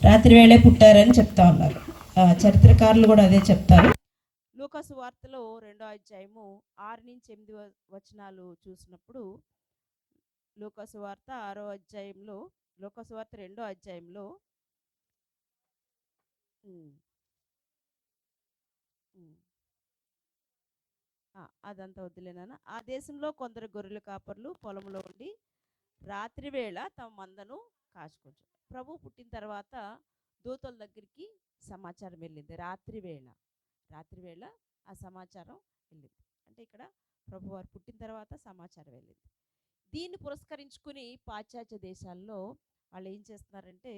రాత్రి వేళే పుట్టారని చెప్తా ఉన్నారు. చరిత్రకారులు కూడా అదే చెప్తారు. లూకా సువార్తలో 2వ అధ్యాయము 6-8 వచనాలు చూసినప్పుడు, లూకా సువార్త 6వ అధ్యాయంలో, లూకా సువార్త 2వ అధ్యాయంలో అదంతా వద్దులేనా. ఆ దేశంలో కొందరు గొర్రెల కాపర్లు పొలంలో ఉండి రాత్రి వేళ తమ మందను కాచుకోవచ్చు. ప్రభు పుట్టిన తర్వాత దూతల దగ్గరికి సమాచారం వెళ్ళింది. రాత్రి వేళ ఆ సమాచారం వెళ్ళింది. అంటే ఇక్కడ ప్రభువారు పుట్టిన తర్వాత సమాచారం వెళ్ళింది. దీన్ని పురస్కరించుకుని పాశ్చాత్య దేశాల్లో వాళ్ళు ఏం చేస్తున్నారంటే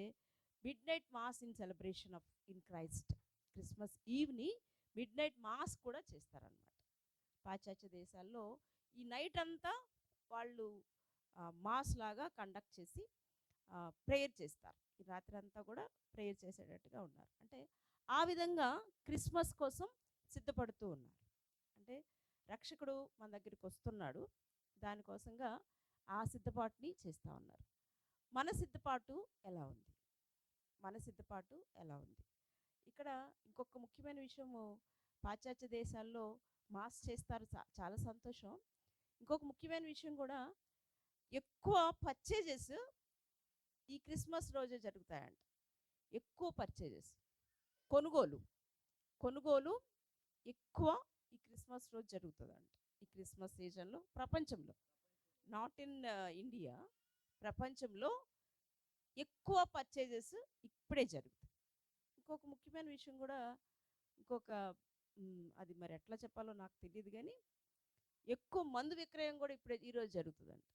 midnight mass in celebration of in Christ, Christmas ఈవ్ని మిడ్ నైట్ మాస్ కూడా చేస్తారనమాట. పాశ్చాత్య దేశాల్లో ఈ నైట్ అంతా వాళ్ళు మాస్ లాగా కండక్ట్ చేసి ప్రేయర్ చేస్తారు. ఈ రాత్రి అంతా కూడా ప్రేయర్ చేసేటట్టుగా ఉన్నారు. అంటే ఆ విధంగా క్రిస్మస్ కోసం సిద్ధపడుతూ ఉన్నారు. అంటే రక్షకుడు మన దగ్గరికి వస్తున్నాడు, దానికోసంగా ఆ సిద్ధపాటుని చేస్తూ ఉన్నారు. మన సిద్ధపాటు ఎలా ఉంది? ఇక్కడ ఇంకొక ముఖ్యమైన విషయము, పాశ్చాత్య దేశాల్లో మాస్ చేస్తారు, చాలా సంతోషం. ఇంకొక ముఖ్యమైన విషయం కూడా, ఎక్కువ పర్చేజెస్ ఈ క్రిస్మస్ రోజే జరుగుతాయంట. ఎక్కువ పర్చేజెస్, కొనుగోలు ఎక్కువ ఈ క్రిస్మస్ రోజు జరుగుతుందంట. ఈ క్రిస్మస్ సీజన్లో ప్రపంచంలో, నాట్ ఇన్ ఇండియా, ప్రపంచంలో ఎక్కువ పర్చేజెస్ ఇప్పుడే జరుగుతాయి. ఇంకొక ముఖ్యమైన విషయం కూడా, అది మరి ఎట్లా చెప్పాలో నాకు తెలియదు, కానీ ఎక్కువ మందు విక్రయం కూడా ఇప్పుడే ఈరోజు జరుగుతుందంట.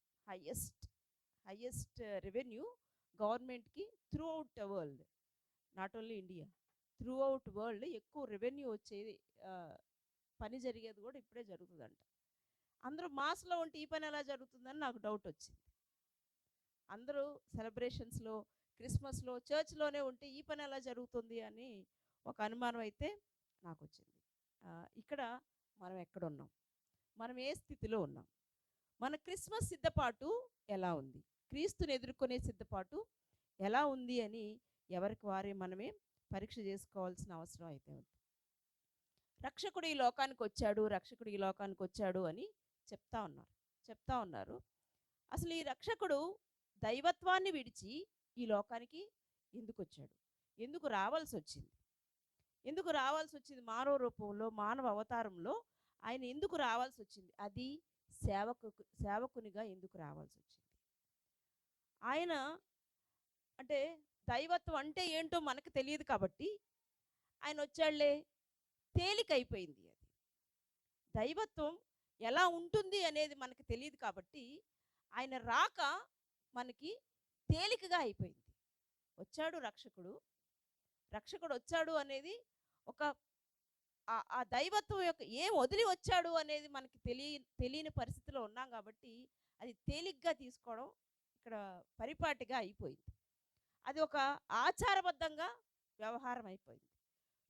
హైయెస్ట్ రెవెన్యూ గవర్నమెంట్కి through out world, not only India, through out world ఎక్కువ రెవెన్యూ వచ్చేది, పని జరిగేది కూడా ఇప్పుడే జరుగుతుందంట. అందరూ మాస్లో ఉంటే ఈ పని ఎలా జరుగుతుందని నాకు డౌట్ వచ్చింది. అందరూ సెలబ్రేషన్స్లో, క్రిస్మస్లో చర్చ్లోనే ఉంటే ఈ పని ఎలా జరుగుతుంది అని ఒక అనుమానం అయితే నాకు వచ్చింది. ఇక్కడ మనం ఎక్కడున్నాం, మనం ఏ స్థితిలో ఉన్నాం, మన క్రిస్మస్ సిద్ధపాటు ఎలా ఉంది, క్రీస్తుని ఎదుర్కొనే సిద్ధపాటు ఎలా ఉంది అని ఎవరికి వారే మనమే పరీక్ష చేసుకోవాల్సిన అవసరం అయితే ఉంది. రక్షకుడు ఈ లోకానికి వచ్చాడు అని చెప్తా ఉన్నారు. అసలు ఈ రక్షకుడు దైవత్వాన్ని విడిచి ఈ లోకానికి ఎందుకు వచ్చాడు? ఎందుకు రావాల్సి వచ్చింది? మానవ రూపంలో, మానవ అవతారంలో ఆయన ఎందుకు రావాల్సి వచ్చింది? అది సేవకునిగా ఎందుకు రావాల్సి వచ్చింది? ఆయన అంటే దైవత్వం అంటే ఏంటో మనకు తెలియదు కాబట్టి ఆయన వచ్చాళ్లే, తేలికైపోయింది. అది దైవత్వం ఎలా ఉంటుంది అనేది మనకు తెలియదు కాబట్టి ఆయన రాక మనకి తేలికగా అయిపోయింది. వచ్చాడు రక్షకుడు వచ్చాడు అనేది ఒక ఆ దైవత్వం యొక్క ఏం వదిలి వచ్చాడు అనేది మనకి తెలియని పరిస్థితిలో ఉన్నాం కాబట్టి అది తేలిగ్గా తీసుకోవడం ఇక్కడ పరిపాటిగా అయిపోయింది. అది ఒక ఆచారబద్ధంగా వ్యవహారం అయిపోయింది.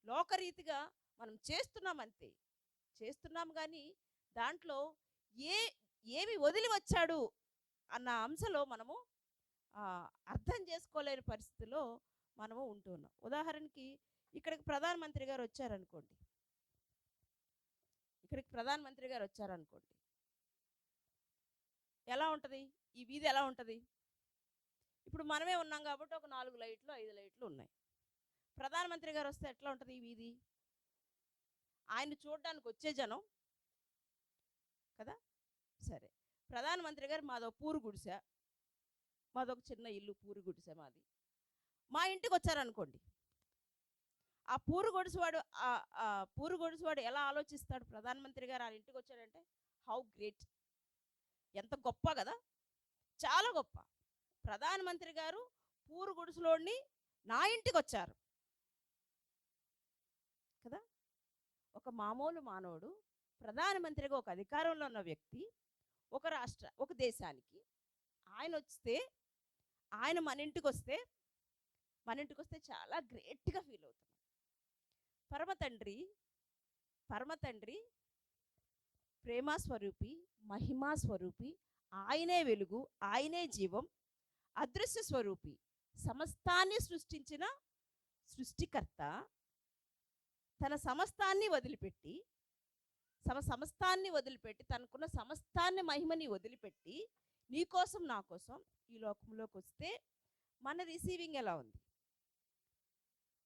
లోకరీతిగా మనం చేస్తున్నాం కానీ దాంట్లో ఏమి వదిలి వచ్చాడు అన్న అంశంలో మనము అర్థం చేసుకోలేని పరిస్థితిలో మనము ఉంటున్నాం. ఉదాహరణకి ఇక్కడికి ప్రధానమంత్రి గారు వచ్చారనుకోండి, ఎలా ఉంటుంది ఈ వీధి? ఎలా ఉంటుంది? ఇప్పుడు మనమే ఉన్నాం కాబట్టి ఒక 4 లైట్లు 5 లైట్లు ఉన్నాయి. ప్రధానమంత్రి గారు వస్తే ఎట్లా ఉంటుంది ఈ వీధి? ఆయన చూడడానికి వచ్చే జనం కదా. సరే, ప్రధానమంత్రి గారు మాదొక పూరు గుడిసె, మాదొక చిన్న ఇల్లు, పూరు గుడిసె మాది. మా ఇంటికి వచ్చారనుకోండి, ఆ పూరు గొడుసువాడు ఎలా ఆలోచిస్తాడు? ప్రధానమంత్రి గారు ఆ ఇంటికి వచ్చాడంటే హౌ గ్రేట్, ఎంత గొప్ప కదా, చాలా గొప్ప. ప్రధానమంత్రి గారు పూరు గుడిసెలోని నా ఇంటికి వచ్చారు కదా. ఒక మామూలు మానవుడు, ప్రధానమంత్రిగా ఒక అధికారంలో ఉన్న వ్యక్తి, ఒక దేశానికి ఆయన మన ఇంటికి వస్తే చాలా గ్రేట్గా ఫీల్ అవుతున్నాం. పరమతండ్రి ప్రేమస్వరూపి, మహిమాస్వరూపి, ఆయనే వెలుగు, ఆయనే జీవం, అదృశ్య స్వరూపి, సమస్తాన్ని సృష్టించిన సృష్టికర్త తన సమస్తాన్ని వదిలిపెట్టి సమస్తాన్ని వదిలిపెట్టి తనకున్న సమస్తాన్ని మహిమని వదిలిపెట్టి నీ కోసం నా కోసం ఈ లోకంలోకి వస్తే మన రిసీవింగ్ ఎలా ఉంది?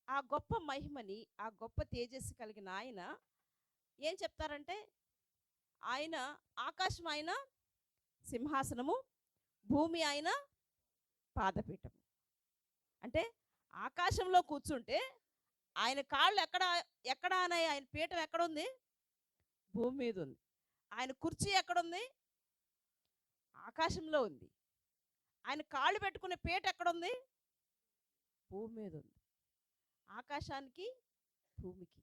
ఆ గొప్ప మహిమని, ఆ గొప్ప తేజస్సు కలిగిన ఆయన ఏం చెప్తారంటే, ఆయన ఆకాశం ఆయన సింహాసనము, భూమి ఆయన పాదపీఠము. అంటే ఆకాశంలో కూర్చుంటే ఆయన కాళ్ళు ఎక్కడ ఎక్కడ అనే ఆయన పీఠం ఎక్కడుంది? భూమి మీద ఉంది. ఆయన కుర్చీ ఎక్కడుంది? ఆకాశంలో ఉంది. ఆయన కాళ్ళు పెట్టుకునే పీట ఎక్కడుంది? భూమి మీద ఉంది. ఆకాశానికి భూమికి.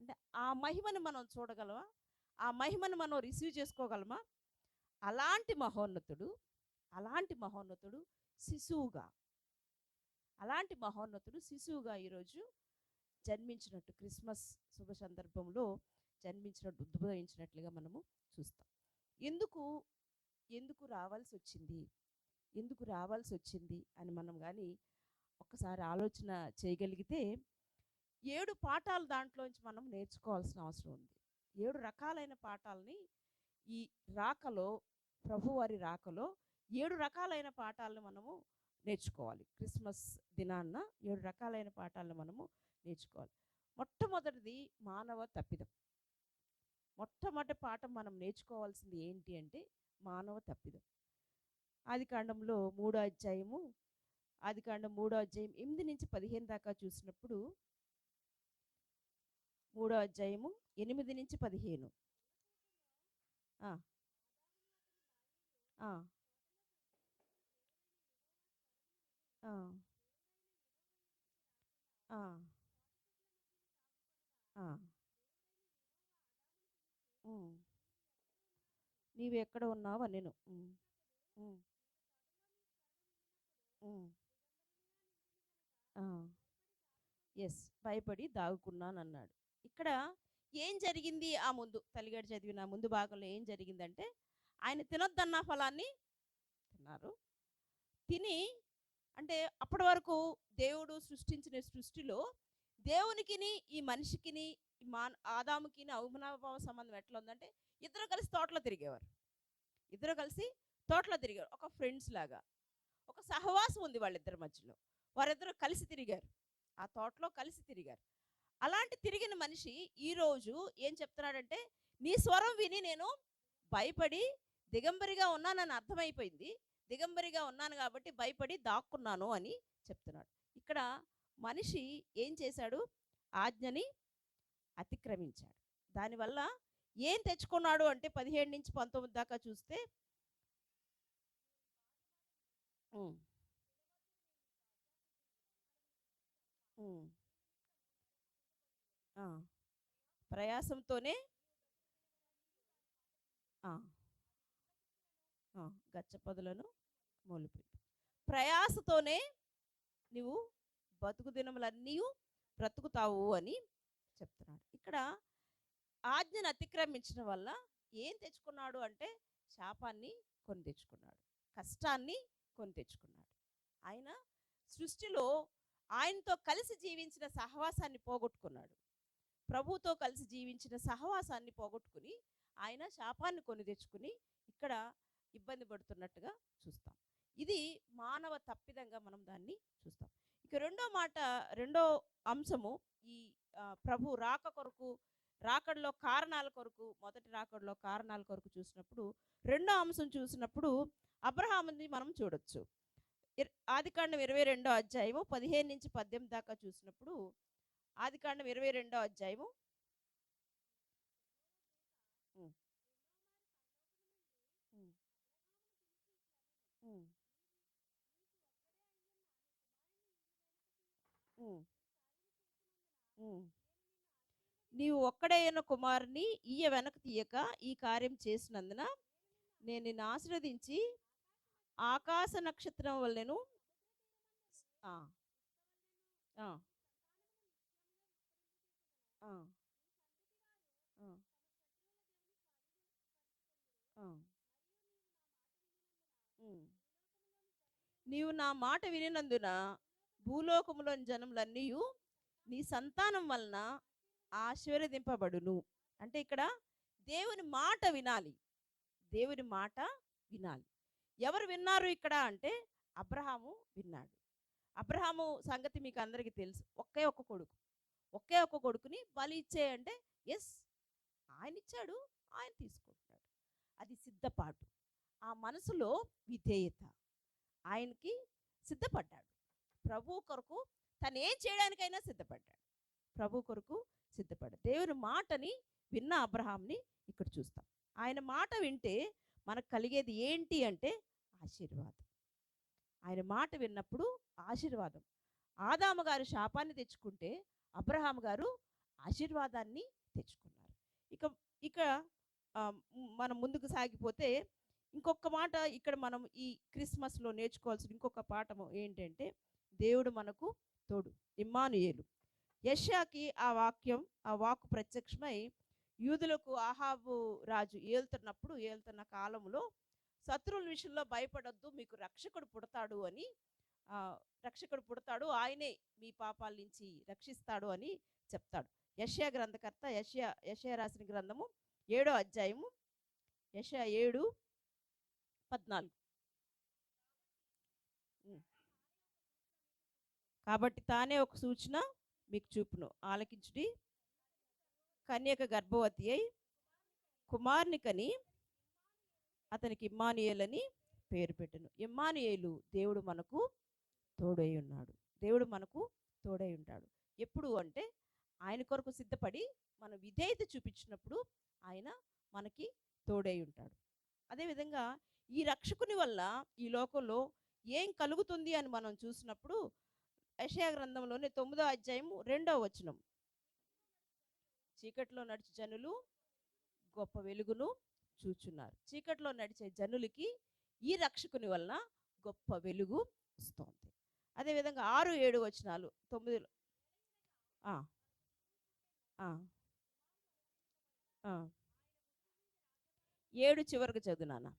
అంటే ఆ మహిమను మనం చూడగలమా? ఆ మహిమను మనం రిసీవ్ చేసుకోగలమా? అలాంటి మహోన్నతుడు శిశువుగా ఈరోజు జన్మించినట్టు, క్రిస్మస్ శుభ సందర్భంలో జన్మించినట్టు, ఉద్భవించినట్లుగా మనము చూస్తాం. ఎందుకు రావాల్సి వచ్చింది అని మనం కానీ ఒక్కసారి ఆలోచన చేయగలిగితే 7 పాఠాలు దాంట్లోంచి మనం నేర్చుకోవాల్సిన అవసరం ఉంది. 7 రకాలైన పాఠాలని ఈ రాకలో, ప్రభువారి రాకలో 7 రకాలైన పాఠాలను మనము నేర్చుకోవాలి. క్రిస్మస్ దినాన్న 7 రకాలైన పాఠాలను మనము నేర్చుకోవాలి. మొట్టమొదటిది మానవ తప్పిదం. మొట్టమొదటి పాఠం మనం నేర్చుకోవాల్సింది ఏంటి అంటే మానవ తప్పిదం. ఆదికాండంలో 3వ అధ్యాయం 8 నుంచి 15 దాకా చూసినప్పుడు, 3వ అధ్యాయము 8 నుంచి 15. నీవు ఎక్కడ ఉన్నావు నేను ఎస్, భయపడి దాగుకున్నాను అన్నాడు. ఇక్కడ ఏం జరిగింది? ఆ ముందు తల్లిగారు చదివిన ముందు భాగంలో ఏం జరిగిందంటే, ఆయన తినొద్దన్న ఫలాన్ని తిన్నారు. తిని, అంటే అప్పటి వరకు దేవుడు సృష్టించిన సృష్టిలో దేవునికిని ఈ మనిషికిని ఆదాముకి అవినాభావ సంబంధం ఎట్లా ఉందంటే, ఇద్దరు కలిసి తోటలో తిరిగేవారు. ఒక ఫ్రెండ్స్ లాగా ఒక సహవాసం ఉంది వాళ్ళిద్దరి మధ్యలో. వారిద్దరూ కలిసి తిరిగారు, ఆ తోటలో కలిసి తిరిగారు. అలాంటి తిరిగిన మనిషి ఈరోజు ఏం చెప్తున్నాడంటే, నీ స్వరం విని నేను భయపడి దిగంబరిగా ఉన్నానని అర్థమైపోయింది. దిగంబరిగా ఉన్నాను కాబట్టి భయపడి దాక్కున్నాను అని చెప్తున్నాడు. ఇక్కడ మనిషి ఏం చేశాడు? ఆజ్ఞని అతిక్రమించాడు. దానివల్ల ఏం తెచ్చుకున్నాడు అంటే 17 నుంచి 19 దాకా చూస్తే, ప్రయాసంతోనే గచ్చపొదలను మొలిపి, ప్రయాసతోనే నువ్వు బతుకు దినములన్నీ బ్రతుకుతావు అని చెప్తున్నాడు. ఇక్కడ ఆజ్ఞను అతిక్రమించడం వల్ల ఏం తెచ్చుకున్నాడు అంటే శాపాన్ని కొని తెచ్చుకున్నాడు, కష్టాన్ని కొని తెచ్చుకున్నాడు. ఆయన సృష్టిలో ఆయనతో కలిసి జీవించిన సహవాసాన్ని పోగొట్టుకున్నాడు. ప్రభుతో కలిసి జీవించిన సహవాసాన్ని పోగొట్టుకుని ఆయన శాపాన్ని కొని తెచ్చుకుని ఇక్కడ ఇబ్బంది పడుతున్నట్టుగా చూస్తాం. ఇది మానవ తప్పిదంగా మనం దాన్ని చూస్తాం. ఇక రెండో అంశము, ఈ ప్రభు రాకడలో కారణాల కొరకు, మొదటి రాకడలో కారణాల కొరకు చూసినప్పుడు, రెండో అంశం చూసినప్పుడు అబ్రహాముని మనం చూడొచ్చు. ఆదికాండం 22వ అధ్యాయము 15 నుంచి 18 దాకా చూసినప్పుడు, ఆదికాండం 22వ అధ్యాయము నీవు ఒక్కడైన కుమారుని ఈయ వెనక తీయక ఈ కార్యం చేసినందున నేను నిన్ను ఆశీర్వదించి ఆకాశ నక్షత్రం వల్లెను నీవు నా మాట వినినందున భూలోకములోని జనములన్నీ నీ సంతానం వలన ఆశీర్వదింపబడును. అంటే ఇక్కడ దేవుని మాట వినాలి. దేవుని మాట వినాలి. ఎవరు విన్నారు ఇక్కడ అంటే అబ్రహాము విన్నాడు. అబ్రహాము సంగతి మీకు అందరికీ తెలుసు. ఒకే ఒక్క కొడుకు, ఒకే ఒక్క కొడుకుని బలి ఇచ్చేయంటే ఎస్, ఆయన ఇచ్చాడు, ఆయన తీసుకుంటున్నాడు. అది సిద్ధపాటు, ఆ మనసులో విధేయత. ఆయనకి సిద్ధపడ్డాడు. ప్రభు కొరకు తను ఏం చేయడానికైనా సిద్ధపడ్డాడు. ప్రభు కొరకు సిద్ధపడ్డాడు. దేవుని మాటని విన్న అబ్రహాంని ఇక్కడ చూస్తాం. ఆయన మాట వింటే మనకు కలిగేది ఏంటి అంటే ఆశీర్వాదం. ఆయన మాట విన్నప్పుడు ఆశీర్వాదం. ఆదాము గారు శాపాన్ని తెచ్చుకుంటే అబ్రహాం గారు ఆశీర్వాదాన్ని తెచ్చుకున్నారు. ఇక ఇక మనం ముందుకు సాగిపోతే ఇంకొక మాట ఇక్కడ మనం ఈ క్రిస్మస్లో నేర్చుకోవాల్సిన ఇంకొక పాఠము ఏంటంటే దేవుడు మనకు తోడు, ఇమ్మానుయేలు. యెషయాకి ఆ వాక్కు ప్రత్యక్షమై యూదులకు ఆహాబు రాజు ఏలుతున్న కాలంలో శత్రువుల విషయంలో భయపడొద్దు, మీకు రక్షకుడు పుడతాడు అని, రక్షకుడు పుడతాడు, ఆయనే మీ పాపాల నుంచి రక్షిస్తాడు అని చెప్తాడు. యెషయా గ్రంథకర్త యెషయా రాసిన గ్రంథము 7వ అధ్యాయము, యెషయా 7:14. కాబట్టి తానే ఒక సూచన మీకు చూపును, ఆలకించుడి. కన్యక గర్భవతి అయి కుమారుని కని అతనికి ఇమ్మానుయేలు అని పేరు పెట్టును. ఇమ్మానుయేలు, దేవుడు మనకు తోడై ఉన్నాడు. దేవుడు మనకు తోడై ఉంటాడు. ఎప్పుడు అంటే ఆయన కొరకు సిద్ధపడి మనం విధేయత చూపించినప్పుడు ఆయన మనకి తోడై ఉంటాడు. అదేవిధంగా ఈ రక్షకుని వల్ల ఈ లోకంలో ఏం కలుగుతుంది అని మనం చూసినప్పుడు యెషయా గ్రంథంలోని 9వ అధ్యాయము 2వ వచనం, చీకట్లో నడిచే జనులు గొప్ప వెలుగును చూచున్నారు. చీకట్లో నడిచే జనులకి ఈ రక్షకుని వలన గొప్ప వెలుగు వస్తుంది. అదేవిధంగా 6-7 వచనాలు 9లో 7 చివరికి చదువునానా.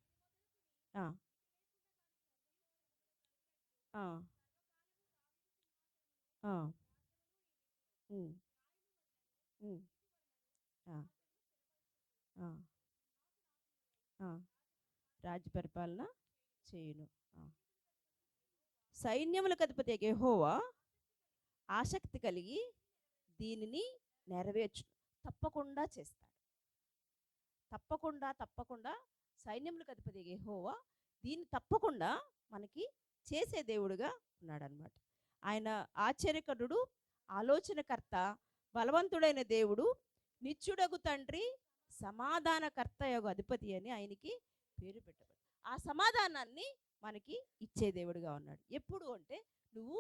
రాజ్య పరిపాలన చేయును. సైన్యములకు అధిపతి యెహోవా ఆసక్తి కలిగి దీనిని నెరవేర్చు, తప్పకుండా చేస్తాడు. తప్పకుండా సైన్యములకు అధిపతి యెహోవా దీన్ని తప్పకుండా మనకి చేసే దేవుడుగా ఉన్నాడు అనమాట. ఆయన ఆశ్చర్యకరుడు, ఆలోచనకర్త, బలవంతుడైన దేవుడు, నిత్యుడగు తండ్రి, సమాధానకర్త యొక్క అధిపతి అని ఆయనకి పేరు పెట్టబడి ఆ సమాధానాన్ని మనకి ఇచ్చే దేవుడుగా ఉన్నాడు. ఎప్పుడు అంటే నువ్వు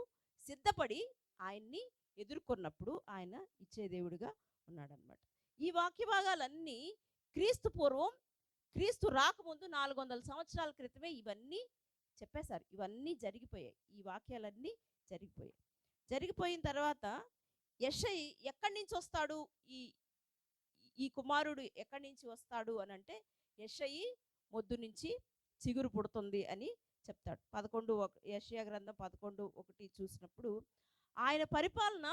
సిద్ధపడి ఆయన్ని ఎదుర్కొన్నప్పుడు ఆయన ఇచ్చే దేవుడుగా ఉన్నాడనమాట. ఈ వాక్య భాగాలన్నీ క్రీస్తు పూర్వం, క్రీస్తు రాకముందు 400 సంవత్సరాల క్రితమే ఇవన్నీ చెప్పేశారు. ఇవన్నీ జరిగిపోయాయి. ఈ వాక్యాలన్నీ జరిగిపోయిన తర్వాత యెషయి ఎక్కడి నుంచి వస్తాడు, ఈ కుమారుడు ఎక్కడి నుంచి వస్తాడు అని అంటే యెషయి మొద్దు నుంచి చిగురు పుడుతుంది అని చెప్తాడు. 11 యెషయా గ్రంథం 11:1 చూసినప్పుడు ఆయన పరిపాలన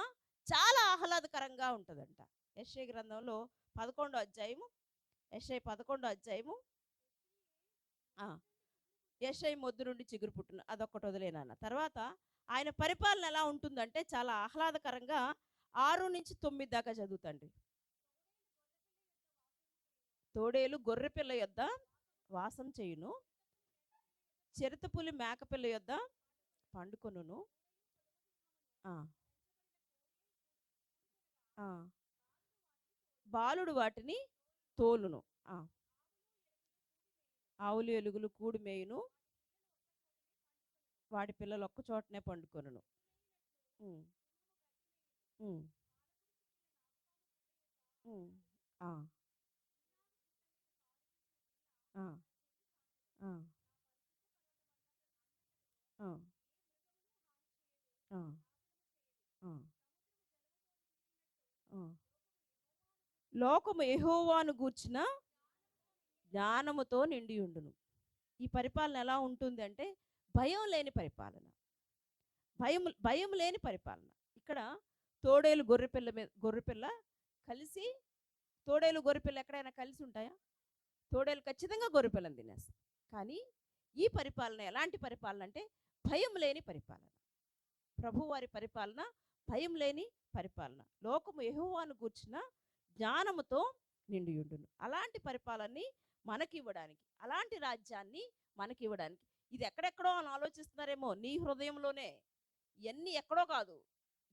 చాలా ఆహ్లాదకరంగా ఉంటుందంట. యెషయా గ్రంథంలో 11వ అధ్యాయము, యెషయా 11వ అధ్యాయము, యెషయా మొద్దు నుండి చిగురు పుట్టును, అదొక్కటి వదిలేనన్న. తర్వాత ఆయన పరిపాలన ఎలా ఉంటుందంటే చాలా ఆహ్లాదకరంగా 6-9 దాకా చదువుతండి. తోడేలు గొర్రెపిల్ల యొద్ద వాసం చేయును, చిరుతపులి మేకపిల్ల యొద్ద పండుకొనును, బాలుడు వాటిని తోలును, ఆవులు ఎలుగులు కూడి మేయును, వాడి పిల్లలు ఒక్క చోటనే పండుకొనును. లోకము యెహోవాను గూర్చిన జ్ఞానముతో నిండి ఉండును. ఈ పరిపాలన ఎలా ఉంటుంది అంటే భయం లేని పరిపాలన. భయం లేని పరిపాలన. ఇక్కడ తోడేలు గొర్రెపిల్ల కలిసి, తోడేలు గొర్రెపిల్ల ఎక్కడైనా కలిసి ఉంటాయా? తోడేలు ఖచ్చితంగా గొర్రెపిల్లని తినేస్తాయి. కానీ ఈ పరిపాలన ఎలాంటి పరిపాలన అంటే భయం లేని పరిపాలన. ప్రభువారి పరిపాలన భయం లేని పరిపాలన. లోకము యెహోవాను గూర్చిన జ్ఞానముతో నిండియుండును. అలాంటి పరిపాలనని మనకివ్వడానికి, అలాంటి రాజ్యాన్ని మనకివ్వడానికి. ఇది ఎక్కడెక్కడో అని ఆలోచిస్తున్నారేమో, నీ హృదయంలోనే. ఇవన్నీ ఎక్కడో కాదు,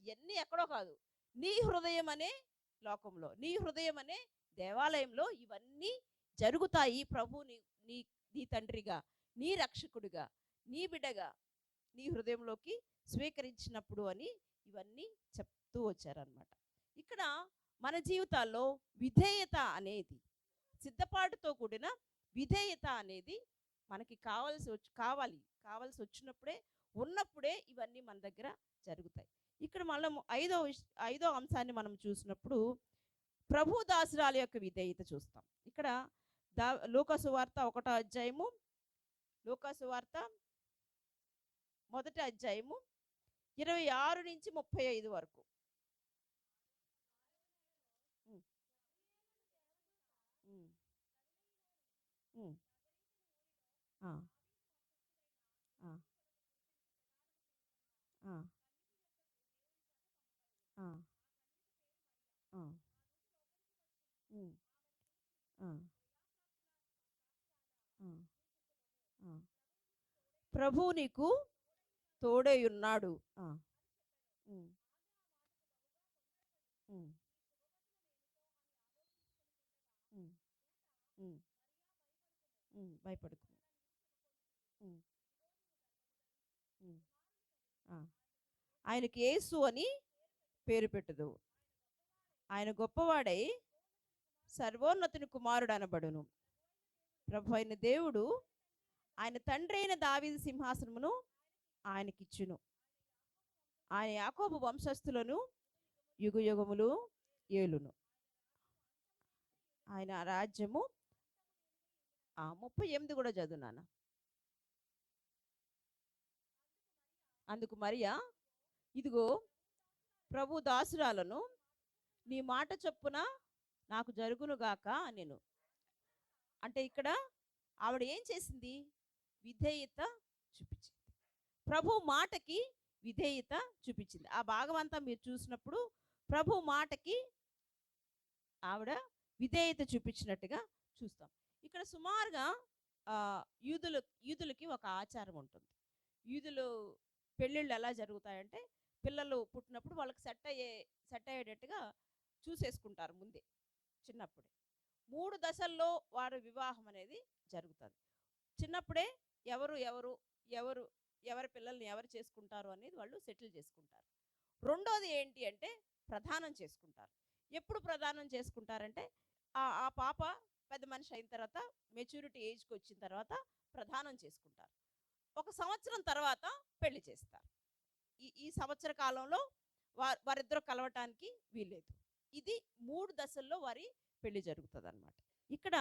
ఇవన్నీ ఎక్కడో కాదు, నీ హృదయం అనే లోకంలో, నీ హృదయం అనే దేవాలయంలో ఇవన్నీ జరుగుతాయి. ప్రభు నీ నీ నీ తండ్రిగా, నీ రక్షకుడిగా, నీ బిడ్డగా నీ హృదయంలోకి స్వీకరించినప్పుడు అని ఇవన్నీ చెప్తూ వచ్చారనమాట. ఇక్కడ మన జీవితాల్లో విధేయత అనేది, సిద్ధపాటుతో కూడిన విధేయత అనేది మనకి కావాల్సి వచ్చినప్పుడే, ఉన్నప్పుడే ఇవన్నీ మన దగ్గర జరుగుతాయి. ఇక్కడ మనం ఐదో అంశాన్ని మనం చూసినప్పుడు ప్రభు దాసురాల యొక్క విధేయత చూస్తాం. ఇక్కడ లూకాసు వార్త 1వ అధ్యాయము, లూకాసు వార్త 1వ అధ్యాయము 26 నుంచి 35 వరకు. ప్రభు నీకు తోడై ఉన్నాడు. భయపడుకు. ఆయనకి యేసు అని పేరు పెట్టుదు. ఆయన గొప్పవాడై సర్వోన్నతుని కుమారుడు అనబడును. ప్రభు అయిన దేవుడు ఆయన తండ్రి అయిన దావీదు సింహాసనమును ఆయనకిచ్చును. ఆయన యాకోబు వంశస్థులను యుగయుగములు ఏలును. ఆయన రాజ్యము 38 కూడా చదువునాను. అందుకు మరియా, ఇదిగో ప్రభు దాసురాలను, నీ మాట చొప్పున నాకు జరుగునుగాక నేను. అంటే ఇక్కడ ఆవిడ ఏం చేసింది? విధేయత చూపించింది. ప్రభు మాటకి విధేయత చూపించింది. ఆ భాగం అంతా మీరు చూసినప్పుడు ప్రభు మాటకి ఆవిడ విధేయత చూపించినట్టుగా చూస్తాం. ఇక్కడ సుమారుగా యూదులకి ఒక ఆచారం ఉంటుంది. యూదులు పెళ్ళిళ్ళు ఎలా జరుగుతాయంటే, పిల్లలు పుట్టినప్పుడు వాళ్ళకి సెట్ అయ్యేటట్టుగా చూసేసుకుంటారు ముందే, చిన్నప్పుడే. 3 దశల్లో వారి వివాహం అనేది జరుగుతుంది. చిన్నప్పుడే ఎవరి పిల్లల్ని ఎవరు చేసుకుంటారు అనేది వాళ్ళు సెటిల్ చేసుకుంటారు. రెండోది ఏంటి అంటే ప్రదానం చేసుకుంటారు. ఎప్పుడు ప్రదానం చేసుకుంటారంటే ఆ పాప పెద్ద మనిషి అయిన తర్వాత, మెచ్యూరిటీ ఏజ్కి వచ్చిన తర్వాత ప్రదానం చేసుకుంటారు. 1 సంవత్సరం తర్వాత పెళ్లి చేస్తారు. ఈ సంవత్సర కాలంలో వారిద్దరూ కలవటానికి వీల్లేదు. ఇది 3 దశల్లో వారి పెళ్లి జరుగుతుంది అనమాట. ఇక్కడ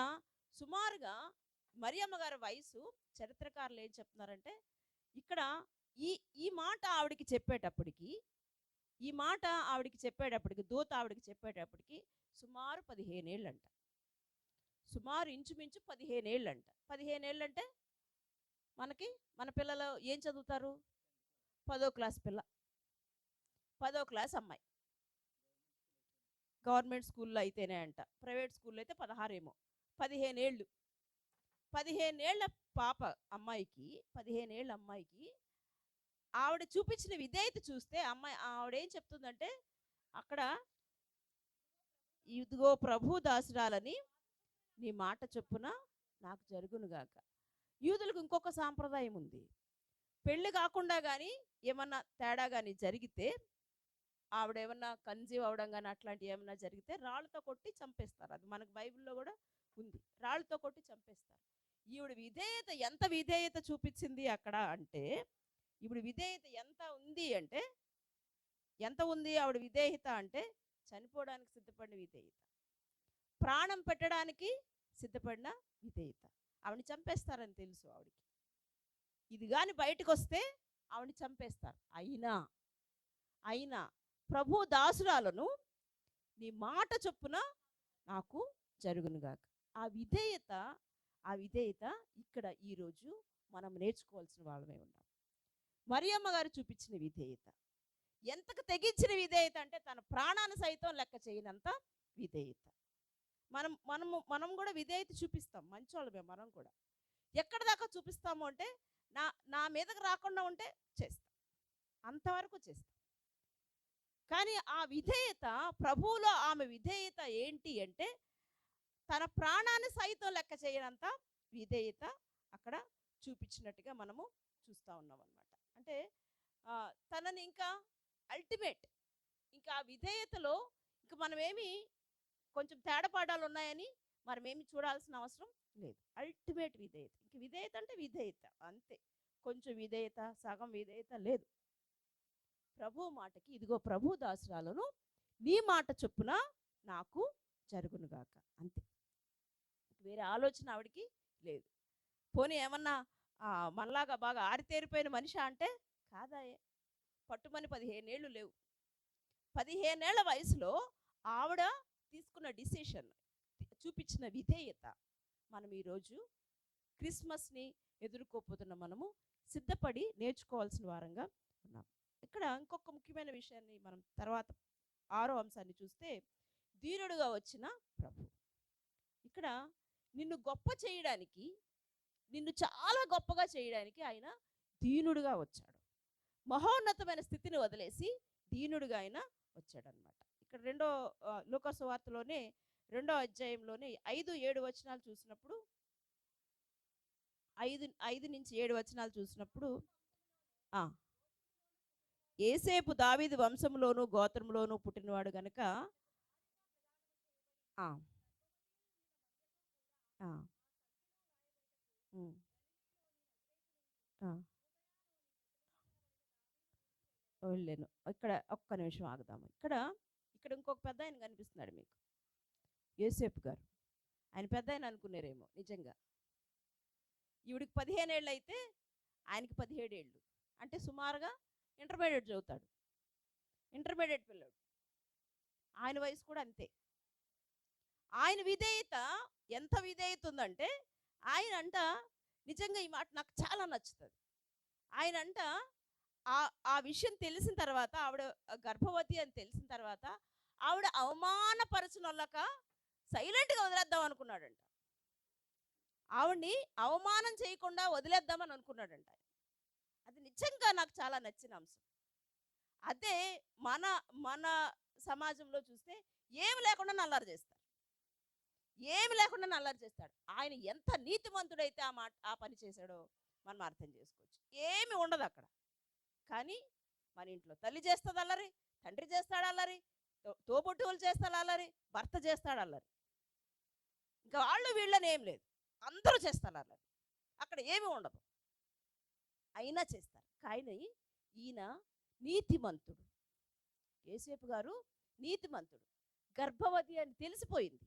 సుమారుగా మరియమ్మ గారి వయసు, చరిత్రకారులు ఏం చెప్తున్నారంటే, ఇక్కడ ఈ మాట ఆవిడికి చెప్పేటప్పటికి, దూత ఆవిడికి చెప్పేటప్పటికి సుమారు 15 ఏళ్ళంట. సుమారు ఇంచుమించు 15 ఏళ్ళంట. 15 ఏళ్ళంటే మన పిల్లలు ఏం చదువుతారు? 10వ క్లాస్ పిల్ల, 10వ క్లాస్ అమ్మాయి. గవర్నమెంట్ స్కూల్లో అయితేనే అంట, ప్రైవేట్ స్కూల్లో అయితే 16 ఏమో. 15 ఏళ్ళు. 15 ఏళ్ళ పాప అమ్మాయికి, 15 ఏళ్ళ అమ్మాయికి ఆవిడ చూపించిన విధేయత చూస్తే ఆవిడేం చెప్తుందంటే, అక్కడ ఇదిగో ప్రభు దాసురాలని, నీ మాట చొప్పున నాకు జరుగునుగాక. యూదులకు ఇంకొక సాంప్రదాయం ఉంది. పెళ్ళి కాకుండా కానీ ఏమన్నా తేడా కానీ జరిగితే, ఆవిడేమన్నా కన్సీవ్ అవడం కానీ అట్లాంటివి ఏమన్నా జరిగితే రాళ్ళతో కొట్టి చంపేస్తారు. అది మనకు బైబిల్లో కూడా ఉంది, రాళ్ళతో కొట్టి చంపేస్తారు. ఈవిడ విధేయత, ఎంత విధేయత చూపించింది అక్కడ అంటే, ఇప్పుడు విధేయత ఎంత ఉంది ఆవిడ విధేయత అంటే, చనిపోవడానికి సిద్ధపడిన విధేయత, ప్రాణం పెట్టడానికి సిద్ధపడిన విధేయత. ఆవిడని చంపేస్తారని తెలుసు ఆవిడకి. ఇది కానీ బయటకు వస్తే ఆవిడని చంపేస్తారు. అయినా అయినా ప్రభు దాసురాలను నీ మాట చొప్పున నాకు జరుగునుగాక. ఆ విధేయత ఆ విధేయత ఇక్కడ ఈరోజు మనం నేర్చుకోవాల్సిన వాళ్ళమే ఉన్నాం. మరియమ్మ గారు చూపించిన విధేయత ఎంతకు తెగించిన విధేయత అంటే తన ప్రాణాన్ని సైతం లెక్క చేయనంత విధేయత. మనం కూడా విధేయత చూపిస్తాం, మంచోళ్ళమే మనం కూడా. ఎక్కడ దాకా చూపిస్తాము అంటే నా నా మీదకి రాకుండా ఉంటే చేస్తాం, అంతవరకు చేస్తాం. కానీ ఆ విధేయత, ప్రభువులో ఆమె విధేయత ఏంటి అంటే తన ప్రాణాన్ని సైతం లెక్క చేయనంత విధేయత అక్కడ చూపించినట్టుగా మనము చూస్తూ ఉన్నాం అన్నమాట. అంటే తనని ఇంకా అల్టిమేట్, ఇంకా ఆ విధేయతలో ఇంకా మనమేమి కొంచెం తేడాపాడాలు ఉన్నాయని మనమేమి చూడాల్సిన అవసరం లేదు. అల్టిమేట్ విధేయత. ఇంక విధేయత అంటే విధేయత అంతే, కొంచెం విధేయత, సగం విధేయత లేదు. ప్రభు మాటకి ఇదిగో ప్రభు దాసురాలను నీ మాట చొప్పున నాకు జరుగునుగాక, అంతే. వేరే ఆలోచన ఆవిడికి లేదు. పోనీ ఏమన్నా మనలాగా బాగా ఆరితేరిపోయిన మనిషి అంటే కాదాయే. పట్టుమని 15 ఏళ్ళు లేవు. 15 ఏళ్ల వయసులో ఆవిడ తీసుకున్న డిసిషన్, చూపించిన విధేయత మనం ఈరోజు క్రిస్మస్ని ఎదుర్కోపోతున్న మనము సిద్ధపడి నేర్చుకోవాల్సిన వారంగా ఉన్నాం. ఇక్కడ ఇంకొక ముఖ్యమైన విషయాన్ని మనం తర్వాత 6వ అంశాన్ని చూస్తే, దీనుడుగా వచ్చిన ప్రభు. ఇక్కడ నిన్ను గొప్ప చేయడానికి, నిన్ను చాలా గొప్పగా చేయడానికి ఆయన దీనుడుగా వచ్చాడు. మహోన్నతమైన స్థితిని వదిలేసి దీనుడుగా ఆయన వచ్చాడనమాట. ఇక్కడ లూకా సువార్తలోనే 2వ అధ్యాయంలోనే 5-7 వచనాలు చూసినప్పుడు, 5 నుంచి 7 వచనాలు చూసినప్పుడు యేసేపు దావీదు వంశంలోను గోత్రంలోను పుట్టినవాడు గనుక వెళ్ళాను. ఇక్కడ ఒక్క నిమిషం ఆగుదాము. ఇక్కడ ఇంకొక పెద్ద ఆయన కనిపిస్తున్నాడు మీకు, యేసేపు గారు. ఆయన పెద్ద ఆయన అనుకున్నారేమో. నిజంగా ఈవిడికి 15 ఏళ్ళు అయితే ఆయనకి 17 ఏళ్ళు, అంటే సుమారుగా ఇంటర్మీడియట్ చదువుతాడు. ఇంటర్మీడియట్ పిల్లాడు. ఆయన వయసు కూడా అంతే. ఆయన విధేయత ఎంత విధేయత ఉందంటే, ఆయన అంట, నిజంగా ఈ మాట నాకు చాలా నచ్చుతుంది. ఆయన అంట ఆ విషయం తెలిసిన తర్వాత, ఆవిడ గర్భవతి అని తెలిసిన తర్వాత ఆవిడ అవమానపరచునొల్లక సైలెంట్గా వదిలేద్దాం అనుకున్నాడంట. ఆవిడ్ని అవమానం చేయకుండా వదిలేద్దామని అనుకున్నాడంట. అది నిజంగా నాకు చాలా నచ్చిన అంశం. అదే మన సమాజంలో చూస్తే ఏమి లేకుండా నల్లారు చేస్తారు, ఏమి లేకుండా నల్లారు చేస్తాడు. ఆయన ఎంత నీతిమంతుడైతే ఆ పని చేశాడో మనం అర్థం చేసుకోవచ్చు. ఏమి ఉండదు అక్కడ. కానీ మన ఇంట్లో తల్లి చేస్తుంది అల్లరి, తండ్రి చేస్తాడు అల్లరి, తోబుట్టువులు చేస్తాడు అల్లరి, భర్త చేస్తాడు అల్లరి, ఇంకా వాళ్ళు వీళ్ళని ఏం లేదు, అందరూ చేస్తారు అల్లరి. అక్కడ ఏమి ఉండదు, అయినా చేస్తారు. కానీ ఈయన నీతిమంతుడు. యేసేపు గారు నీతిమంతుడు. గర్భవతి అని తెలిసిపోయింది,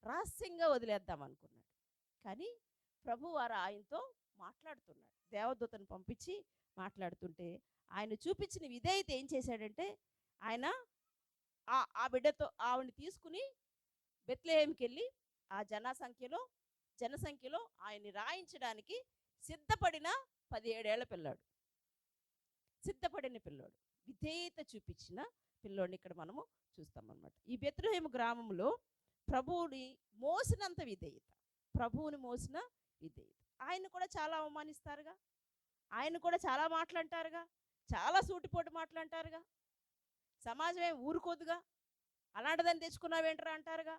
రహస్యంగా వదిలేద్దాం అనుకున్నాడు. కానీ ప్రభువారు ఆయనతో మాట్లాడుతున్నాడు, దేవదూతను పంపించి మాట్లాడుతుంటే ఆయన చూపించిన విధేయత ఏం చేశాడంటే, ఆయన ఆ బిడ్డతో ఆవిడని తీసుకుని బెత్లెహేంకి వెళ్ళి ఆ జనసంఖ్యలో ఆయన్ని రాయించడానికి సిద్ధపడిన 17 ఏళ్ల పిల్లాడు, సిద్ధపడిన పిల్లోడు, విధేయత చూపించిన పిల్లోడిని ఇక్కడ మనము చూస్తామన్నమాట. ఈ బెత్లెహేము గ్రామంలో ప్రభువుని మోసినంత విధేయత, ప్రభువుని మోసిన విధేయత. ఆయన కూడా చాలా అవమానిస్తారుగా, ఆయన కూడా చాలా మాట్లాంటారుగా, చాలా సూటిపోటు మాట్లాంటారుగా, సమాజం ఏం ఊరుకోదుగా, అలాంటిదని తెచ్చుకున్నావేంటరా అంటారుగా.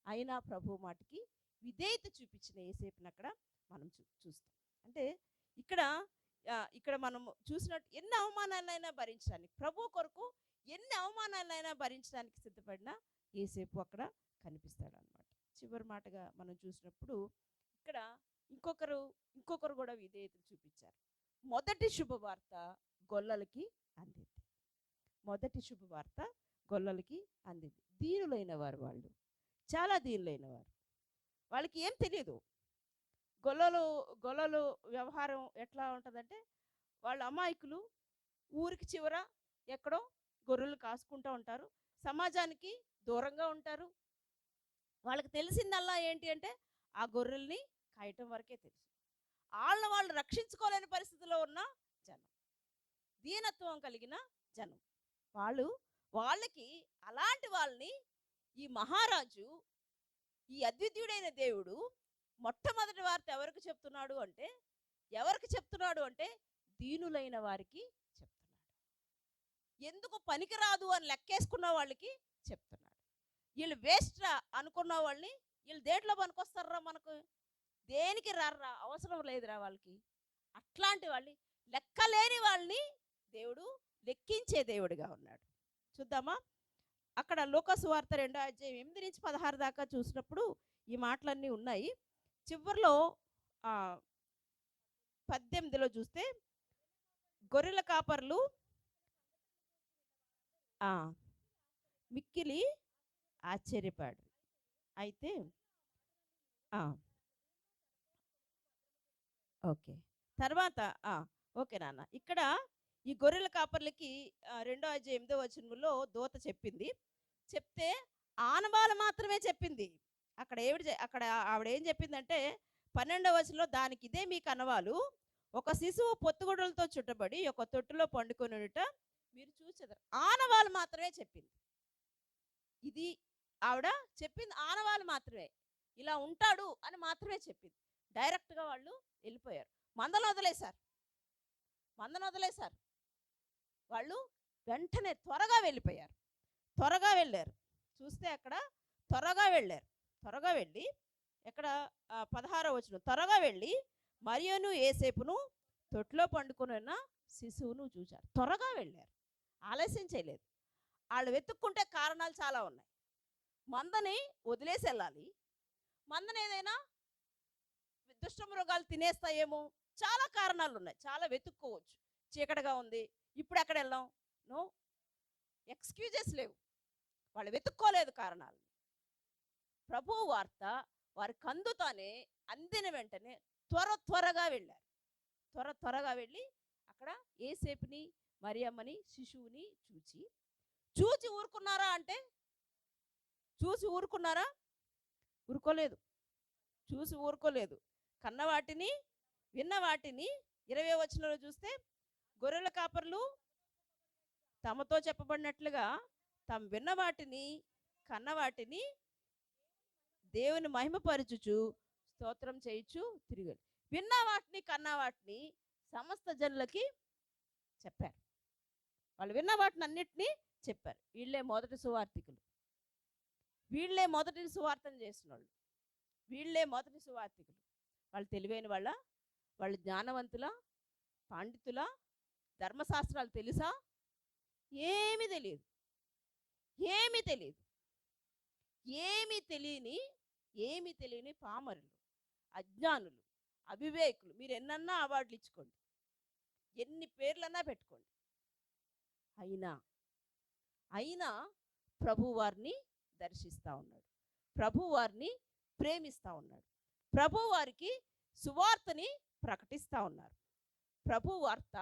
అయినా ప్రభు మాటకి విధేయత చూపించిన యేసేపుని అక్కడ మనం చూస్తాం. అంటే ఇక్కడ మనం చూసినట్టు ఎన్ని అవమానాలైనా భరించడానికి, ప్రభు కొరకు ఎన్ని అవమానాలైనా భరించడానికి సిద్ధపడిన యేసేపు అక్కడ కనిపిస్తాడు అనమాట. చివరి మాటగా మనం చూసినప్పుడు ఇక్కడ ఇంకొకరు కూడా విధేయత చూపించారు. మొదటి శుభవార్త గొల్లలకి అందింది. మొదటి శుభవార్త గొల్లలకి అందింది. దీనులైన వారు, వాళ్ళు చాలా దీనులైన వారు. వాళ్ళకి ఏం తెలియదు, గొల్లలు గొల్లలు వ్యవహారం ఎట్లా ఉంటుందంటే, వాళ్ళు అమాయకులు, ఊరికి చివర ఎక్కడో గొర్రెలు కాసుకుంటూ ఉంటారు, సమాజానికి దూరంగా ఉంటారు. వాళ్ళకి తెలిసిందల్లా ఏంటి అంటే ఆ గొర్రెల్ని కాయటం వరకే తెలుసు. వాళ్ళు రక్షించుకోలేని పరిస్థితిలో ఉన్న జనం, దీనత్వం కలిగిన జనం వాళ్ళు. వాళ్ళకి అలాంటి వాళ్ళని ఈ మహారాజు, ఈ అద్వితీయుడైన దేవుడు మొట్టమొదటి వార్త ఎవరికి చెప్తున్నాడు అంటే దీనులైన వారికి చెప్తున్నాడు. ఎందుకు పనికిరాదు అని లెక్కేసుకున్న వాళ్ళకి చెప్తున్నాడు. వీళ్ళు వేస్ట్ రా అనుకున్న వాళ్ళని, వీళ్ళు దేంట్లో పనికొస్తారా, మనకు దేనికి రారా, అవసరం లేదురా వాళ్ళకి, అట్లాంటి వాళ్ళని, లెక్కలేని వాళ్ళని దేవుడు లెక్కించే దేవుడిగా ఉన్నాడు. చూద్దామా? అక్కడ లూకాసు వార్త 2:8-16 దాకా చూసినప్పుడు ఈ మాటలన్నీ ఉన్నాయి. చివరిలో 18లో చూస్తే గొర్రెల కాపర్లు మిక్కిలి ఆశ్చర్యపాడు. అయితే ఓకే, తర్వాత ఓకే నాన్న, ఇక్కడ ఈ గొర్రెల కాపర్లకి 2:8 దూత చెప్తే ఆనవాలు మాత్రమే చెప్పింది. అక్కడ ఆవిడ ఏం చెప్పిందంటే 12వ దానికి ఇదే మీకు అనవాలు, ఒక శిశువు పొత్తుగుడ్డలతో చుట్టబడి ఒక తొట్టులో పండుకొనుట మీరు చూచెదరు. ఆనవాలు మాత్రమే చెప్పింది. ఇది ఆవిడ చెప్పింది ఆనవాలు మాత్రమే, ఇలా ఉంటాడు అని మాత్రమే చెప్పింది. డైరెక్ట్గా వాళ్ళు వెళ్ళిపోయారు, మందను వదిలేశారు. వాళ్ళు వెంటనే త్వరగా వెళ్ళిపోయారు, త్వరగా వెళ్ళారు. చూస్తే అక్కడ త్వరగా వెళ్ళి ఎక్కడ 16వ త్వరగా వెళ్ళి మరియును యేసేపును తొట్లో పండుకున్న శిశువును చూశారు. త్వరగా వెళ్ళారు, ఆలస్యం చేయలేదు. వాళ్ళు వెతుక్కుంటే కారణాలు చాలా ఉన్నాయి. మందని వదిలేసి వెళ్ళాలి, మందని ఏదైనా దుష్ట మృగాలు తినేస్తాయేమో, చాలా కారణాలు ఉన్నాయి, చాలా వెతుక్కోవచ్చు. చీకటిగా ఉంది, ఇప్పుడు ఎక్కడ వెళ్దాం, నో ఎక్స్క్యూజెస్ లేవు. వాళ్ళు వెతుక్కోలేదు కారణాలు. ప్రభు వార్త వారికి అందుతానే అందిన వెంటనే త్వరగా వెళ్ళారు. త్వరగా వెళ్ళి అక్కడ యేసేపుని మరియమ్మని శిశువుని చూచి ఊరుకున్నారా అంటే, ఊరుకోలేదు. ఊరుకోలేదు. కన్నవాటిని విన్న వాటిని 20వ చూస్తే గొర్రెల కాపర్లు తమతో చెప్పబడినట్లుగా తాము విన్న వాటిని కన్నవాటిని దేవుని మహిమపరచుచు స్తోత్రం చేయుచు తిరిగారు. విన్న వాటిని కన్న వాటిని సమస్త జనులకి చెప్పారు. వాళ్ళు విన్న వాటిని అన్నిటినీ చెప్పారు. వీళ్ళే మొదటి సువార్థికులు, వీళ్ళే మొదటి సువార్తను చేసిన వాళ్ళు, వీళ్ళే మొదటి సువార్థికులు. వాళ్ళు తెలివైన వాళ్ళు జ్ఞానవంతుల, పండితుల, ధర్మశాస్త్రాలు తెలుసా? ఏమీ తెలియదు. ఏమీ తెలియని పామరులు, అజ్ఞానులు, అవివేకులు. మీరు ఎన్నన్నా అవార్డులు ఇచ్చుకోండి, ఎన్ని పేర్లన్నా పెట్టుకోండి, అయినా ప్రభు వారిని దర్శిస్తూ ఉన్నాడు, ప్రభు వారిని ప్రేమిస్తూ ఉన్నాడు, ప్రభు వారికి సువార్తని ప్రకటిస్తూ ఉన్నారు. ప్రభు వార్త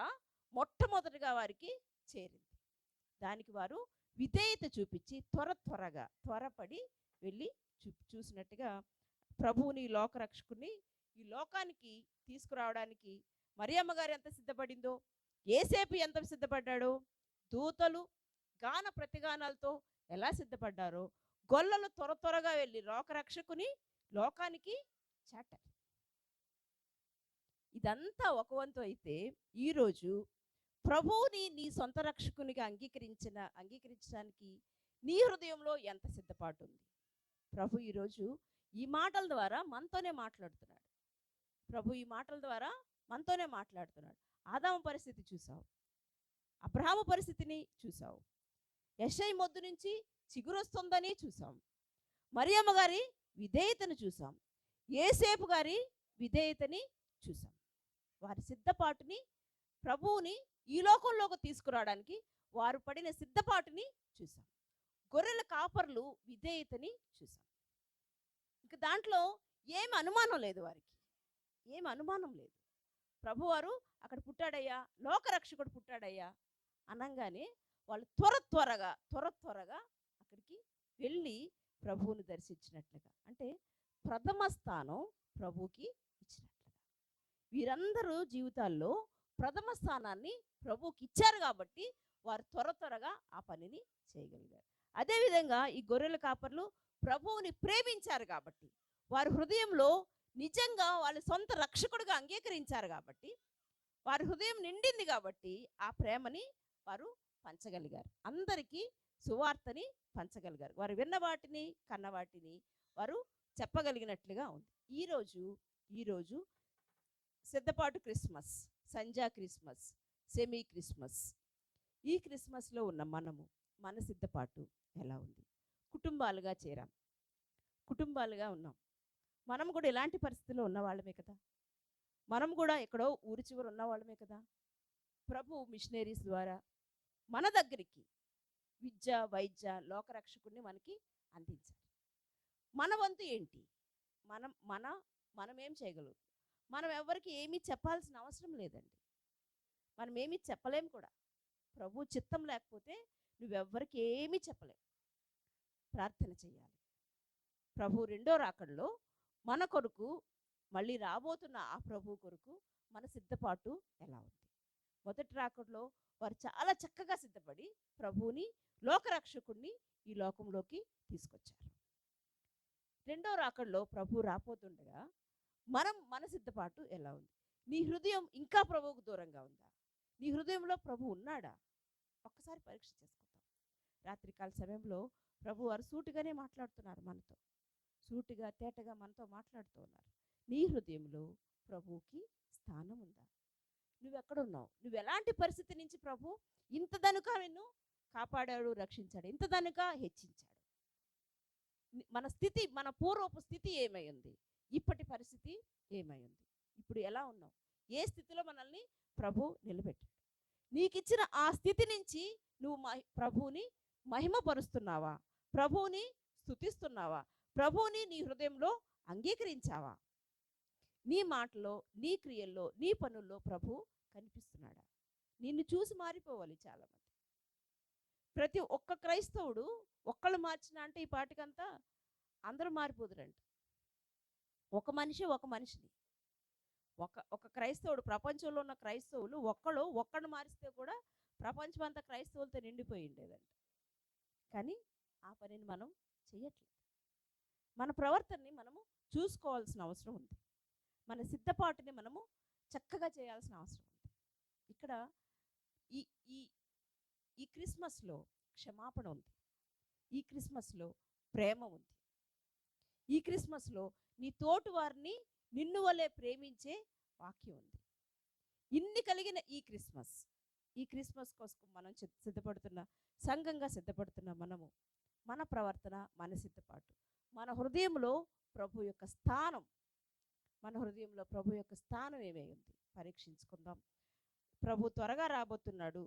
మొట్టమొదటిగా వారికి చేరింది. దానికి వారు విధేయత చూపించి త్వరపడి వెళ్ళి చూసినట్టుగా ప్రభువుని, లోకరక్షకుని ఈ లోకానికి తీసుకురావడానికి మరియమ్మ గారు ఎంత సిద్ధపడిందో, యేసేపు ఎంత సిద్ధపడ్డాడో, దూతలు గాన ప్రతిగానాలతో ఎలా సిద్ధపడ్డారో, గొల్లలు త్వరగా వెళ్ళి లోకరక్షకుని లోకానికి చాటారు. ఇదంతా ఒక వంతు అయితే, ఈరోజు ప్రభువుని నీ సొంత రక్షకునిగా అంగీకరించడానికి నీ హృదయంలో ఎంత సిద్ధపాటు ఉంది? ప్రభు ఈరోజు ఈ మాటల ద్వారా మనతోనే మాట్లాడుతున్నాడు. ఆదాము పరిస్థితి చూసావు, అబ్రహాము పరిస్థితిని చూసావు, యెషయి మొద్దు నుంచి చిగురొస్తుందని చూసాం, మరియమ్మ గారి విధేయతను చూసాం, యేసేపు గారి విధేయతని చూసాం. వారి సిద్ధపాటుని, ప్రభువుని ఈ లోకంలోకి తీసుకురావడానికి వారు పడిన సిద్ధపాటుని చూసాం. గొర్రెల కాపర్లు విధేయతని చూసాం. ఇంక దాంట్లో ఏమి అనుమానం లేదు వారికి. ఏం అనుమానం లేదు. ప్రభువారు అక్కడ పుట్టాడయ్యా, లోకరక్షకుడు పుట్టాడయ్యా అనగానే వాళ్ళు త్వరగా అక్కడికి వెళ్ళి ప్రభువుని దర్శించినట్లుగా, అంటే ప్రథమ స్థానం ప్రభువుకి ఇచ్చినట్లుగా. వీరందరూ జీవితాల్లో ప్రథమ స్థానాన్ని ప్రభువుకి ఇచ్చారు కాబట్టి వారు త్వరగా ఆ పనిని చేయగలిగారు. అదేవిధంగా ఈ గొర్రెల కాపర్లు ప్రభువుని ప్రేమించారు కాబట్టి, వారి హృదయంలో నిజంగా వాళ్ళ సొంత రక్షకుడిగా అంగీకరించారు కాబట్టి, వారి హృదయం నిండింది కాబట్టి ఆ ప్రేమని వారు పంచగలిగారు. అందరికీ సువార్తని పంచగలిగారు. వారు విన్న వాటిని కన్న వాటిని వారు చెప్పగలిగినట్లుగా ఉంది. ఈరోజు సిద్ధపాటు క్రిస్మస్, సంజా క్రిస్మస్, సెమీ క్రిస్మస్. ఈ క్రిస్మస్లో ఉన్న మన సిద్ధపాటు ఎలా ఉంది? కుటుంబాలుగా చేరాం, కుటుంబాలుగా ఉన్నాం. మనం కూడా ఇలాంటి పరిస్థితుల్లో ఉన్నవాళ్ళమే కదా. మనం కూడా ఎక్కడో ఊరి చివర ఉన్నవాళ్ళమే కదా. ప్రభు మిషనరీస్ ద్వారా మన దగ్గరికి విద్య, వైద్య, లోకరక్షకుడిని మనకి అందించారు. మన వంతు ఏంటి? మనం ఏం చేయగలుగుతాం? మనం ఎవరికి ఏమీ చెప్పాల్సిన అవసరం లేదండి. మనం ఏమీ చెప్పలేం కూడా. ప్రభు చిత్తం లేకపోతే నువ్వెవ్వరికి ఏమీ చెప్పలేవు. ప్రార్థన చేయాలి. ప్రభు రెండో రాకడలో మన కొరకు, మళ్ళీ రాబోతున్న ఆ ప్రభు కొరకు మన సిద్ధపాటు ఎలా ఉంది? మొదటి రాకడలో వారు చాలా చక్కగా సిద్ధపడి ప్రభువుని, లోకరక్షకుడిని ఈ లోకంలోకి తీసుకొచ్చారు. రెండో రాకడలో ప్రభు రాబోతుండగా మన సిద్ధపాటు ఎలా ఉంది? నీ హృదయం ఇంకా ప్రభువుకు దూరంగా ఉందా? నీ హృదయంలో ప్రభు ఉన్నాడా? ఒక్కసారి పరీక్ష చేసుకుందాం. రాత్రికాల సమయంలో ప్రభు వారు సూటిగానే మాట్లాడుతున్నారు మనతో, సూటిగా తేటగా మనతో మాట్లాడుతూ ఉన్నారు. నీ హృదయంలో ప్రభువుకి స్థానం ఉందా? నువ్వెక్కడున్నావు? నువ్వు ఎలాంటి పరిస్థితి నుంచి ప్రభు ఇంతదనుక నిన్ను కాపాడాడు, రక్షించాడు, ఇంతదనుక హెచ్చించాడు? మన స్థితి, మన పూర్వపు స్థితి ఏమై ఉంది? ఇప్పటి పరిస్థితి ఏమై ఉంది? ఇప్పుడు ఎలా ఉన్నావు? ఏ స్థితిలో మనల్ని ప్రభు నిలబెట్టాడు? నీకిచ్చిన ఆ స్థితి నుంచి నువ్వు ప్రభువుని మహిమపరుస్తున్నావా? ప్రభువుని స్తుతిస్తున్నావా? ప్రభువుని నీ హృదయంలో అంగీకరించావా? నీ మాటలో, నీ క్రియల్లో, నీ పనుల్లో ప్రభు కనిపిస్తున్నాడా? నిన్ను చూసి మారిపోవాలి చాలామంది. ప్రతి ఒక్క క్రైస్తవుడు ఒక్కళ్ళు మార్చిన అంటే ఈ పాటికంతా అందరూ మారిపోదురంట. ఒక మనిషిని ఒక క్రైస్తవుడు, ప్రపంచంలో ఉన్న క్రైస్తవులు ఒక్కడు మారిస్తే కూడా ప్రపంచం అంతా క్రైస్తవులతో నిండిపోయి ఉండేదంట. కానీ ఆ పనిని మనం చేయట్లేదు. మన ప్రవర్తనని మనము చూసుకోవాల్సిన అవసరం ఉంది. మన సిద్ధపాటుని మనము చక్కగా చేయాల్సిన అవసరం ఉంది. ఇక్కడ ఈ ఈ ఈ క్రిస్మస్లో క్షమాపణ ఉంది. ఈ క్రిస్మస్లో ప్రేమ ఉంది. ఈ క్రిస్మస్లో నీ తోటి వారిని నిన్ను వలె ప్రేమించే వాక్యం ఉంది. ఇన్ని కలిగిన ఈ క్రిస్మస్ కోసం మనం సిద్ధపడుతున్న, సంఘంగా సిద్ధపడుతున్న మనము, మన ప్రవర్తన, మన సిద్ధపాటు, మన హృదయంలో ప్రభు యొక్క స్థానం, ఏమై ఉంది పరీక్షించుకుందాం. ప్రభు త్వరగా రాబోతున్నాడు.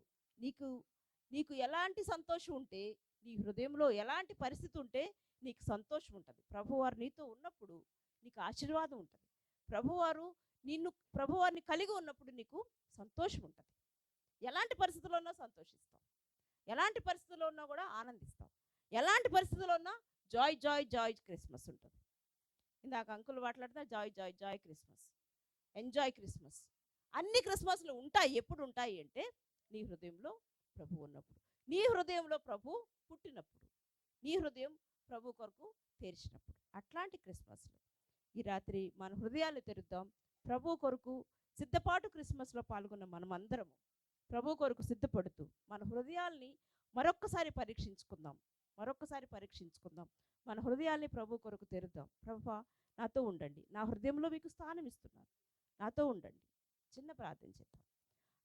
నీకు ఎలాంటి సంతోషం ఉంటే, నీ హృదయంలో ఎలాంటి పరిస్థితి ఉంటే నీకు సంతోషం ఉంటుంది. ప్రభువారు నీతో ఉన్నప్పుడు నీకు ఆశీర్వాదం ఉంటుంది. ప్రభువారిని కలిగి ఉన్నప్పుడు నీకు సంతోషం ఉంటుంది. ఎలాంటి పరిస్థితుల్లో ఉన్నా సంతోషిస్తాం, ఎలాంటి పరిస్థితుల్లో ఉన్నా కూడా ఆనందిస్తాం, ఎలాంటి పరిస్థితుల్లో ఉన్నా జాయ్ క్రిస్మస్ ఉంటుంది. ఇందాక అంకుల్ మాట్లాడితే జాయ్ క్రిస్మస్, ఎంజాయ్ క్రిస్మస్. అన్ని క్రిస్మస్లు ఉంటాయి. ఎప్పుడు ఉంటాయి అంటే నీ హృదయంలో ప్రభు ఉన్నప్పుడు, నీ హృదయంలో ప్రభు పుట్టినప్పుడు, నీ హృదయం ప్రభు కొరకు తెరిచినప్పుడు. అట్లాంటి క్రిస్మస్లు ఈ రాత్రి మన హృదయాలు తెరుద్దాం. ప్రభు కొరకు సిద్ధపాటు క్రిస్మస్లో పాల్గొన్న మనమందరము ప్రభు కొరకు సిద్ధపడుతూ మన హృదయాల్ని మరొక్కసారి పరీక్షించుకుందాం. మన హృదయాల్ని ప్రభు కొరకు తెరుద్దాం. ప్రభువా, నాతో ఉండండి, నా హృదయంలో మీకు స్థానం ఇస్తున్నాను, నాతో ఉండండి. చిన్న ప్రార్థన చేద్దాం.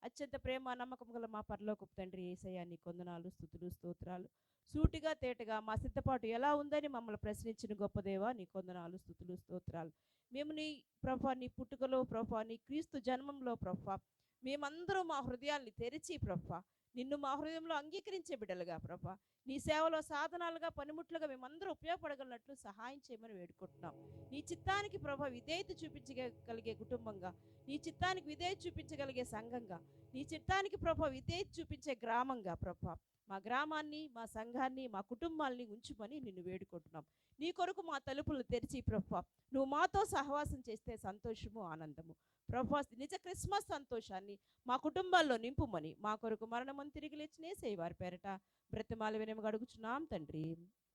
అత్యంత ప్రేమ నమ్మకం గల మా పరలోకపు తండ్రి యేసయ్య, నీ కొందనాలు, స్తుతులు, స్తోత్రాలు. సూటిగా తేటగా మా సిద్ధపాటు ఎలా ఉందని మమ్మల్ని ప్రశ్నించిన గొప్ప దేవా, నీ కొందనాలు, స్తుతులు, స్తోత్రాలు. మేము నీ ప్రభా, నీ పుట్టుకలో ప్రభా, నీ క్రీస్తు జన్మంలో ప్రభా, మేమందరం మా హృదయాల్ని తెరిచి ప్రభా, నిన్ను మా హృదయంలో అంగీకరించే బిడ్డలుగా ప్రభా, నీ సేవలో సాధనాలుగా పనిముట్లుగా మేమందరూ ఉపయోగపడగలిగినట్లు సహాయం చేయమని వేడుకుంటున్నాం. నీ చిత్తానికి ప్రభా విధేయత చూపించగలిగే కుటుంబంగా, నీ చిత్తానికి విధేయత చూపించగలిగే సంఘంగా, నీ చిత్తానికి ప్రభా విధేయత చూపించే గ్రామంగా ప్రభా, మా గ్రామాన్ని, మా సంఘాన్ని, మా కుటుంబాల్ని ఉంచుమని నిన్ను వేడుకుంటున్నాం. నీ కొరకు మా తలుపులు తెరిచి ప్రభా, నువ్వు మాతో సహవాసం చేస్తే సంతోషము, ఆనందము ప్రభా, నిజ క్రిస్మస్ సంతోషాన్ని మా కుటుంబాల్లో నింపుమని మా కొరకు మరణమని తిరిగి లేచినే సేవారి పేరట బ్రతిమాల వినము అడుగుచున్నాం తండ్రి,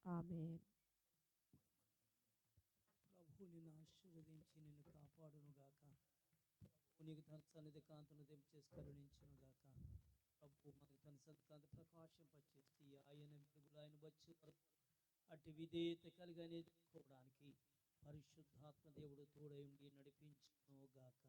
ఆమేన్. ప్రభు నిన్ను ఆశీర్వదించి నిన్ను కాపాడును గాక. నీకు తన సన్నిధి కాంతులు తెంచేసి కరుణించును గాక. ప్రభు మనకు తన సన్నిధి కాంతి ప్రకాశింపచేసి ఆయన వెలుగులు ఆయన వచ్చే వరకు అటు విధేయత కలిగి ఎదుర్కోవడానికి పరిశుద్ధాత్మ దేవుడు తోడై ఉండి నడిపించును గాక.